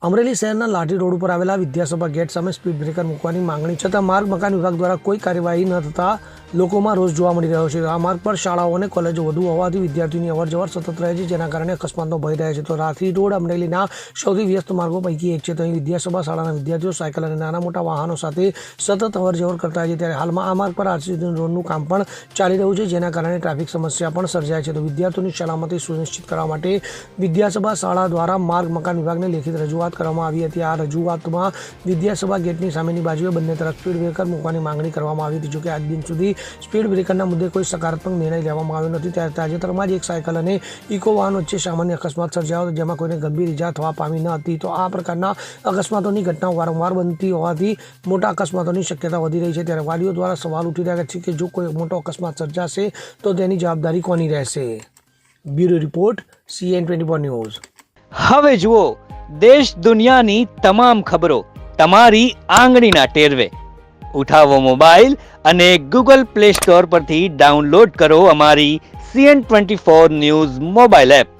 અમરેલી શહેરના લાઠી રોડ ઉપર આવેલા વિદ્યાસભા ગેટ સામે સ્પીડ બ્રેકર મૂકવાની માંગણી છતાં માર્ગ મકાન વિભાગ દ્વારા કોઈ કાર્યવાહી ન થતાં લોકોમાં રોષ જોવા મળી રહ્યો છે। આ માર્ગ પર શાળાઓ અને કોલેજો વધુ હોવાથી વિદ્યાર્થીઓની અવરજવર સતત રહે છે, જેના કારણે અકસ્માતનો ભય રહે છે। તો લાઠી રોડ અમરેલીના સૌથી વ્યસ્ત માર્ગો પૈકી એક છે। તો અહીં વિદ્યાસભા શાળાના વિદ્યાર્થીઓ સાયકલ અને નાના મોટા વાહનો સાથે સતત અવરજવર કરતા હોય છે। ત્યારે હાલમાં આ માર્ગ પર આરસીસી રોડનું કામ પણ ચાલી રહ્યું છે, જેના કારણે ટ્રાફિક સમસ્યા પણ સર્જાય છે। તો વિદ્યાર્થીઓની સલામતી સુનિશ્ચિત કરવા માટે વિદ્યાસભા શાળા દ્વારા માર્ગ મકાન વિભાગને લેખિત રજૂઆત કરવામાં આવી હતી। આ રજૂઆતમાં વિદ્યાસભા ગેટની સામેની બાજુએ બંને તરફ સ્પીડ બ્રેકર મૂકવાની માંગણી કરવામાં આવી હતી। જોકે આજ દિન સુધી સ્પીડ બ્રેકરના મુદ્દે કોઈ સકારાત્મક નિર્ણય લેવામાં આવ્યો નથી। ત્યારે તાજેતરમાં જ એક સાયકલ અને ઇકો વાહન વચ્ચે સામાન્ય અકસ્માત સર્જાયો હતો, જેમાં કોઈને ગંભીર ઇજા થવા પામી ન હતી। તો આ પ્રકારના અકસ્માતોની ઘટનાઓ વારંવાર બનતી હોવાથી મોટા અકસ્માતોની શક્યતા વધી રહી છે। ત્યારે વાલીઓ દ્વારા સવાલ ઉઠી રહ્યા છે કે જો કોઈ મોટો અકસ્માત સર્જાશે તો તેની જવાબદારી કોની રહેશે। Bureau report, CN24 news. હવે જુઓ દેશ દુનિયાની તમામ ખબરો તમારી આંગળીના ટેરવે। ઉઠાવો મોબાઈલ અને Google Play Store પરથી ડાઉનલોડ કરો અમારી CN24 ન્યૂઝ મોબાઈલ એપ।